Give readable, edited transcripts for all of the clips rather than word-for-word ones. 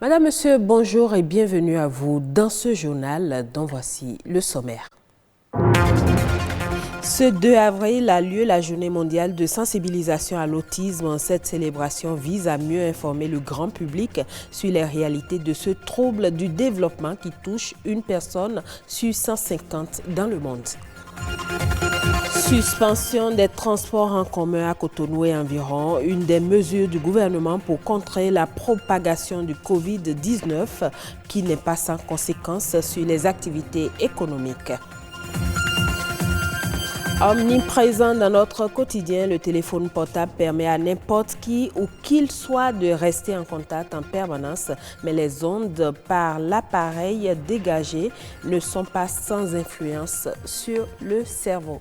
Madame, Monsieur, bonjour et bienvenue à vous dans ce journal dont voici le sommaire. Ce 2 avril a lieu la journée mondiale de sensibilisation à l'autisme. Cette célébration vise à mieux informer le grand public sur les réalités de ce trouble du développement qui touche une personne sur 150 dans le monde. Suspension des transports en commun à Cotonou et environ, une des mesures du gouvernement pour contrer la propagation du Covid-19 qui n'est pas sans conséquences sur les activités économiques. Omniprésent dans notre quotidien, le téléphone portable permet à n'importe qui ou qu'il soit de rester en contact en permanence, mais les ondes par l'appareil dégagé ne sont pas sans influence sur le cerveau.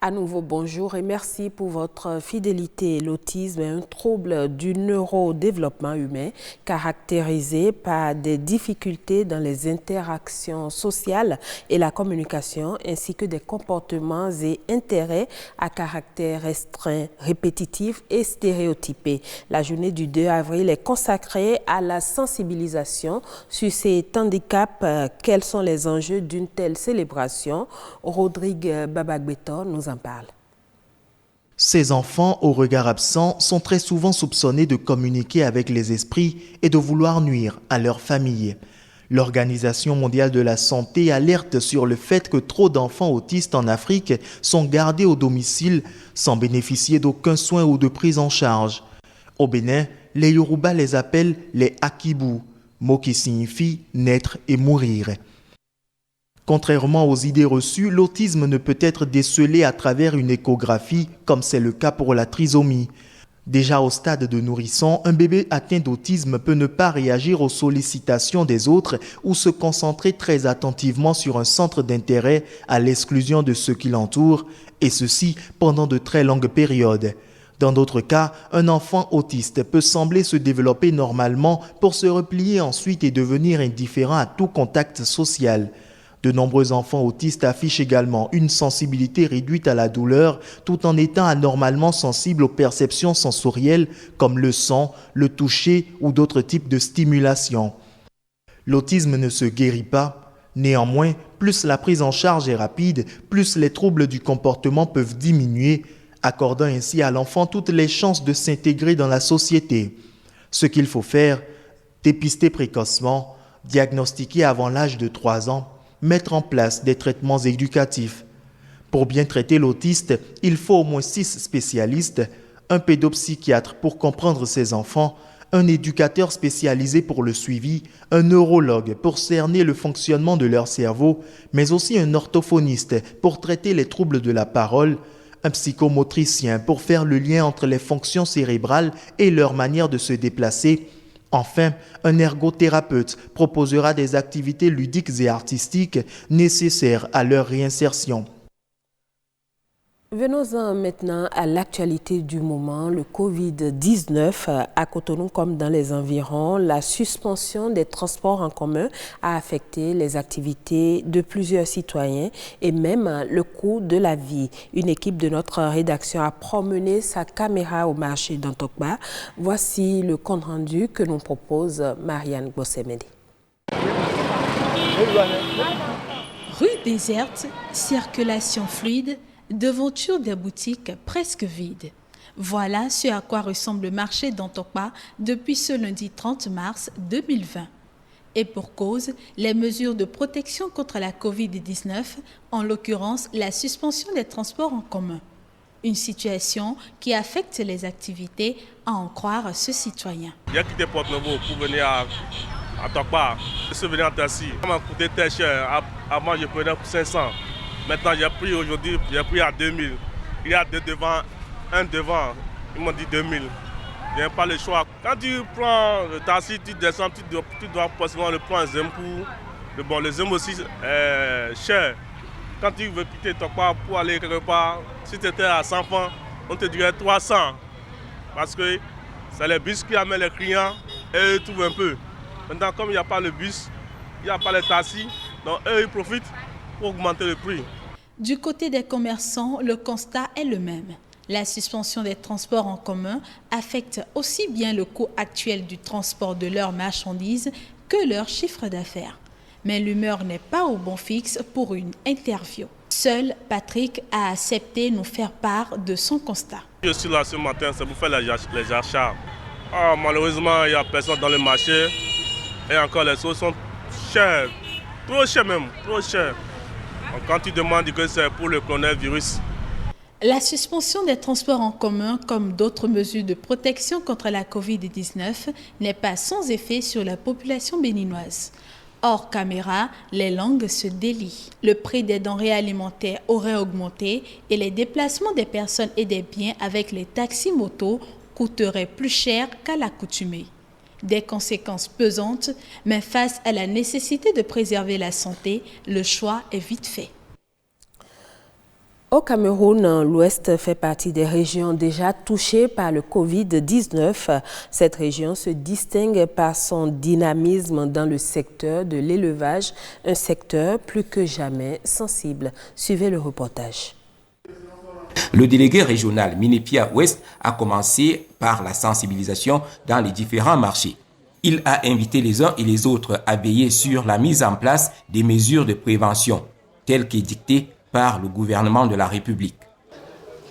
À nouveau, bonjour et merci pour votre fidélité. L'autisme est un trouble du neurodéveloppement humain caractérisé par des difficultés dans les interactions sociales et la communication, ainsi que des comportements et intérêts à caractère restreint, répétitif et stéréotypé. La journée du 2 avril est consacrée à la sensibilisation sur ces handicaps. Quels sont les enjeux d'une telle célébration? Rodrigue Babagbetor nous en parle. Ces enfants, au regard absent, sont très souvent soupçonnés de communiquer avec les esprits et de vouloir nuire à leur famille. L'Organisation mondiale de la santé alerte sur le fait que trop d'enfants autistes en Afrique sont gardés au domicile sans bénéficier d'aucun soin ou de prise en charge. Au Bénin, les Yoruba les appellent les Akibu, mot qui signifie naître et mourir. Contrairement aux idées reçues, l'autisme ne peut être décelé à travers une échographie, comme c'est le cas pour la trisomie. Déjà au stade de nourrisson, un bébé atteint d'autisme peut ne pas réagir aux sollicitations des autres ou se concentrer très attentivement sur un centre d'intérêt à l'exclusion de ceux qui l'entourent, et ceci pendant de très longues périodes. Dans d'autres cas, un enfant autiste peut sembler se développer normalement pour se replier ensuite et devenir indifférent à tout contact social. De nombreux enfants autistes affichent également une sensibilité réduite à la douleur tout en étant anormalement sensibles aux perceptions sensorielles comme le son, le toucher ou d'autres types de stimulation. L'autisme ne se guérit pas. Néanmoins, plus la prise en charge est rapide, plus les troubles du comportement peuvent diminuer, accordant ainsi à l'enfant toutes les chances de s'intégrer dans la société. Ce qu'il faut faire, dépister précocement, diagnostiquer avant l'âge de 3 ans, mettre en place des traitements éducatifs. Pour bien traiter l'autiste, il faut au moins 6 spécialistes, un pédopsychiatre pour comprendre ses enfants, un éducateur spécialisé pour le suivi, un neurologue pour cerner le fonctionnement de leur cerveau, mais aussi un orthophoniste pour traiter les troubles de la parole, un psychomotricien pour faire le lien entre les fonctions cérébrales et leur manière de se déplacer. Enfin, un ergothérapeute proposera des activités ludiques et artistiques nécessaires à leur réinsertion. Venons-en maintenant à l'actualité du moment, le Covid-19 à Cotonou comme dans les environs. La suspension des transports en commun a affecté les activités de plusieurs citoyens et même le coût de la vie. Une équipe de notre rédaction a promené sa caméra au marché d'Antokba. Voici le compte rendu que nous propose Marianne Bossemedi. Rue déserte, circulation fluide, devanture des boutiques presque vides. Voilà ce à quoi ressemble le marché d'Antokba depuis ce lundi 30 mars 2020. Et pour cause, les mesures de protection contre la Covid-19, en l'occurrence la suspension des transports en commun. Une situation qui affecte les activités, à en croire ce citoyen. J'ai quitté Porte-Novo pour venir à Antokba. Je suis venu en taxi. Ça m'a coûté très cher. Avant, je prenais pour 500. Maintenant, j'ai pris aujourd'hui, j'ai pris à 2000. Il y a 2 devant, 1 devant. Ils m'ont dit 2000. Je n'ai pas le choix. Quand tu prends le taxi, tu descends, tu dois forcément le prendre un Zempou. Bon, le Zempou aussi est cher. Quand tu veux quitter Antokba pour aller quelque part, si tu étais à 100 francs, on te dirait 300. Parce que c'est les bus qui amènent les clients et ils trouvent un peu. Maintenant, comme il n'y a pas le bus, il n'y a pas les taxis, donc eux, ils profitent pour augmenter le prix. Du côté des commerçants, le constat est le même. La suspension des transports en commun affecte aussi bien le coût actuel du transport de leurs marchandises que leur chiffre d'affaires. Mais l'humeur n'est pas au bon fixe pour une interview. Seul Patrick a accepté de nous faire part de son constat. Je suis là ce matin, c'est pour faire les achats. Malheureusement, il n'y a personne dans le marché. Et encore, les choses sont chères. Trop chères même, trop chères. Donc, quand tu demandes que c'est pour le coronavirus. La suspension des transports en commun, comme d'autres mesures de protection contre la Covid-19, n'est pas sans effet sur la population béninoise. Hors caméra, les langues se délient. Le prix des denrées alimentaires aurait augmenté et les déplacements des personnes et des biens avec les taxis-motos coûteraient plus cher qu'à l'accoutumée. Des conséquences pesantes, mais face à la nécessité de préserver la santé, le choix est vite fait. Au Cameroun, l'Ouest fait partie des régions déjà touchées par le Covid-19. Cette région se distingue par son dynamisme dans le secteur de l'élevage, un secteur plus que jamais sensible. Suivez le reportage. Le délégué régional Minépia Ouest a commencé par la sensibilisation dans les différents marchés. Il a invité les uns et les autres à veiller sur la mise en place des mesures de prévention, telles qu'édictées par le gouvernement de la République.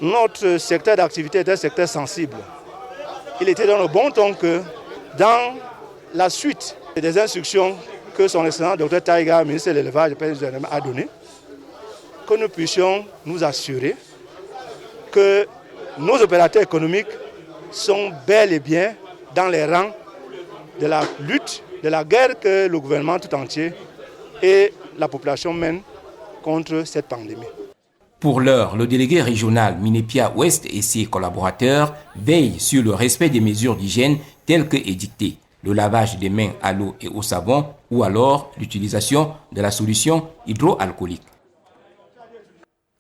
Notre secteur d'activité est un secteur sensible. Il était dans le bon ton que, dans la suite des instructions que son excellence Dr Taïga, ministre de l'élevage, a données, que nous puissions nous assurer que nos opérateurs économiques sont bel et bien dans les rangs de la lutte, de la guerre que le gouvernement tout entier et la population mènent contre cette pandémie. Pour l'heure, le délégué régional Minépia Ouest et ses collaborateurs veillent sur le respect des mesures d'hygiène telles que édictées, le lavage des mains à l'eau et au savon ou alors l'utilisation de la solution hydroalcoolique.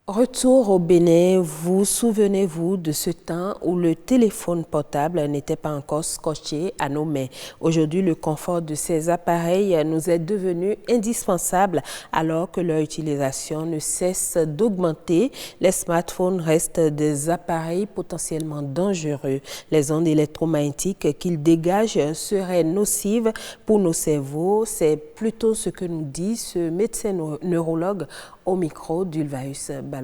Retour au Bénin, vous souvenez-vous de ce temps où le téléphone portable n'était pas encore scotché à nos mains. Aujourd'hui, le confort de ces appareils nous est devenu indispensable alors que leur utilisation ne cesse d'augmenter. Les smartphones restent des appareils potentiellement dangereux. Les ondes électromagnétiques qu'ils dégagent seraient nocives pour nos cerveaux. C'est plutôt ce que nous dit ce médecin neurologue au micro d'Ulvaeus Balogun.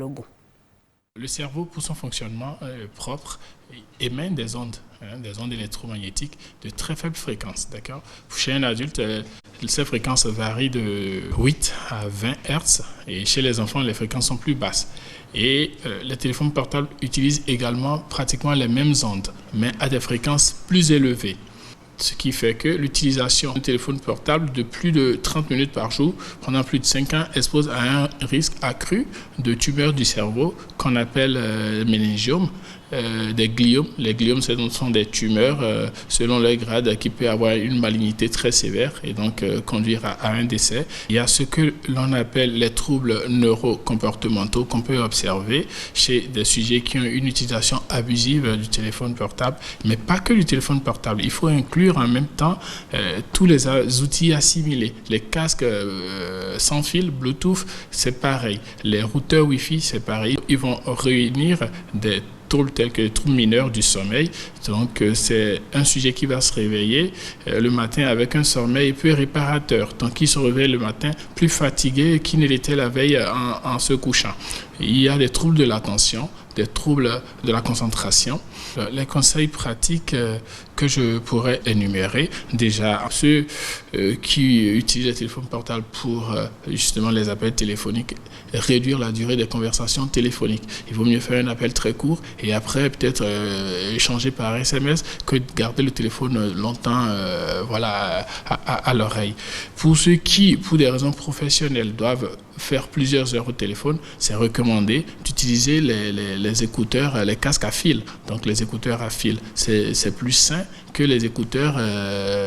Le cerveau, pour son fonctionnement propre, émet des ondes électromagnétiques de très faible fréquence. D'accord ? Chez un adulte, ces fréquences varient de 8 à 20 Hz et chez les enfants, les fréquences sont plus basses. Et les téléphones portables utilisent également pratiquement les mêmes ondes, mais à des fréquences plus élevées. Ce qui fait que l'utilisation du téléphone portable de plus de 30 minutes par jour pendant plus de 5 ans expose à un risque accru de tumeurs du cerveau qu'on appelle méningiome, des gliomes. Les gliomes, ce sont des tumeurs selon leur grade qui peut avoir une malignité très sévère et donc conduire à un décès. Il y a ce que l'on appelle les troubles neurocomportementaux qu'on peut observer chez des sujets qui ont une utilisation abusive du téléphone portable, mais pas que du téléphone portable. Il faut inclure en même temps tous les outils assimilés. Les casques sans fil, Bluetooth, c'est pareil. Les routeurs Wi-Fi, c'est pareil. Ils vont réunir des troubles tels que les troubles mineurs du sommeil. Donc, c'est un sujet qui va se réveiller le matin avec un sommeil peu réparateur. Donc, il se réveille le matin plus fatigué qu'il ne l'était la veille en se couchant. Il y a des troubles de l'attention, des troubles de la concentration. Les conseils pratiques que je pourrais énumérer, déjà ceux qui utilisent les téléphones portables pour justement les appels téléphoniques, réduire la durée des conversations téléphoniques. Il vaut mieux faire un appel très court et après peut-être échanger par SMS que de garder le téléphone longtemps à l'oreille. Pour ceux qui, pour des raisons professionnelles, doivent faire plusieurs heures au téléphone, c'est recommandé d'utiliser les écouteurs, les casques à fil. Donc les écouteurs à fil, c'est plus sain que les écouteurs,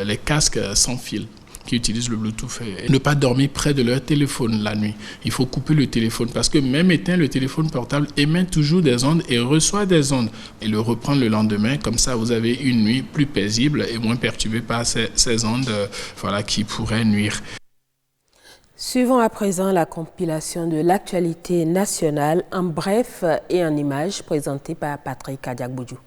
les casques sans fil qui utilisent le Bluetooth. Et ne pas dormir près de leur téléphone la nuit. Il faut couper le téléphone parce que même éteint, le téléphone portable émet toujours des ondes et reçoit des ondes. Et le reprendre le lendemain, comme ça vous avez une nuit plus paisible et moins perturbée par ces ondes qui pourraient nuire. Suivons à présent la compilation de l'actualité nationale en bref et en images présentée par Patrick Adiakboudjou.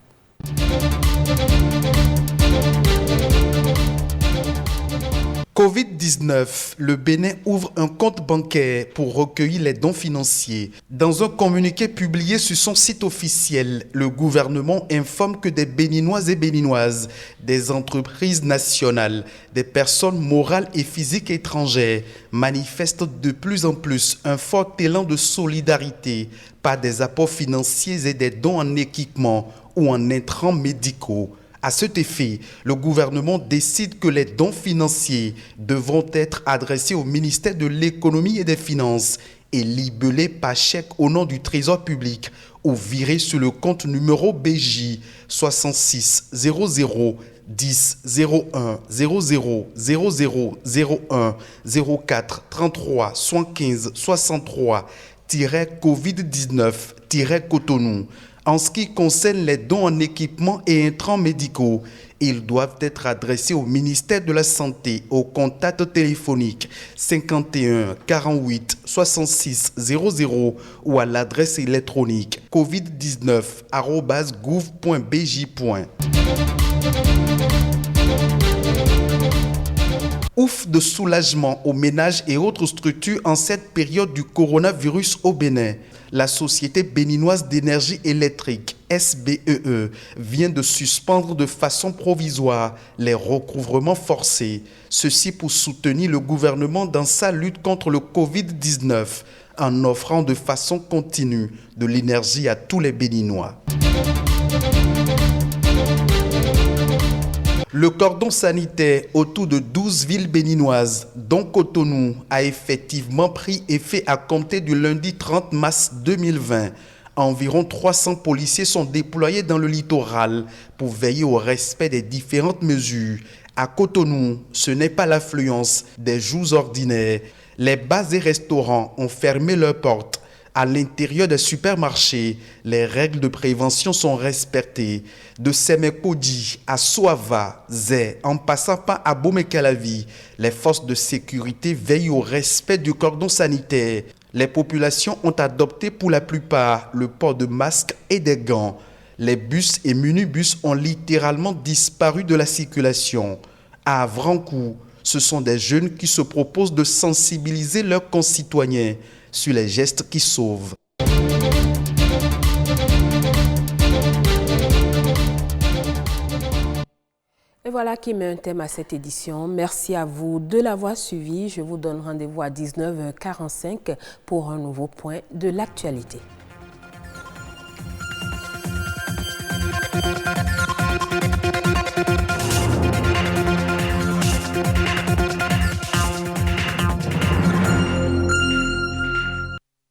Covid-19, le Bénin ouvre un compte bancaire pour recueillir les dons financiers. Dans un communiqué publié sur son site officiel, le gouvernement informe que des Béninois et Béninoises, des entreprises nationales, des personnes morales et physiques étrangères manifestent de plus en plus un fort élan de solidarité par des apports financiers et des dons en équipement ou en intrants médicaux. À cet effet, le gouvernement décide que les dons financiers devront être adressés au ministère de l'Économie et des Finances et libellés par chèque au nom du Trésor public ou virés sur le compte numéro BJ 66 00 10 01 00 00 01 04 33 75 63 Covid-19 Cotonou. En ce qui concerne les dons en équipements et intrants médicaux, ils doivent être adressés au ministère de la Santé au contact téléphonique 51 48 66 00 ou à l'adresse électronique covid19@gouv.bj. Ouf de soulagement aux ménages et autres structures en cette période du coronavirus au Bénin. La Société béninoise d'énergie électrique, SBEE, vient de suspendre de façon provisoire les recouvrements forcés. Ceci pour soutenir le gouvernement dans sa lutte contre le Covid-19 en offrant de façon continue de l'énergie à tous les Béninois. Le cordon sanitaire autour de 12 villes béninoises, dont Cotonou, a effectivement pris effet à compter du lundi 30 mars 2020. Environ 300 policiers sont déployés dans le littoral pour veiller au respect des différentes mesures. À Cotonou, ce n'est pas l'affluence des jours ordinaires. Les bars et restaurants ont fermé leurs portes. À l'intérieur des supermarchés, les règles de prévention sont respectées. De Sémékodi à Soava, Zé, en passant par Abomey-Calavi, les forces de sécurité veillent au respect du cordon sanitaire. Les populations ont adopté pour la plupart le port de masques et des gants. Les bus et minibus ont littéralement disparu de la circulation. À Avrancourt, ce sont des jeunes qui se proposent de sensibiliser leurs concitoyens sur les gestes qui sauvent. Et voilà qui met un thème à cette édition. Merci à vous de l'avoir suivi. Je vous donne rendez-vous à 19h45 pour un nouveau point de l'actualité.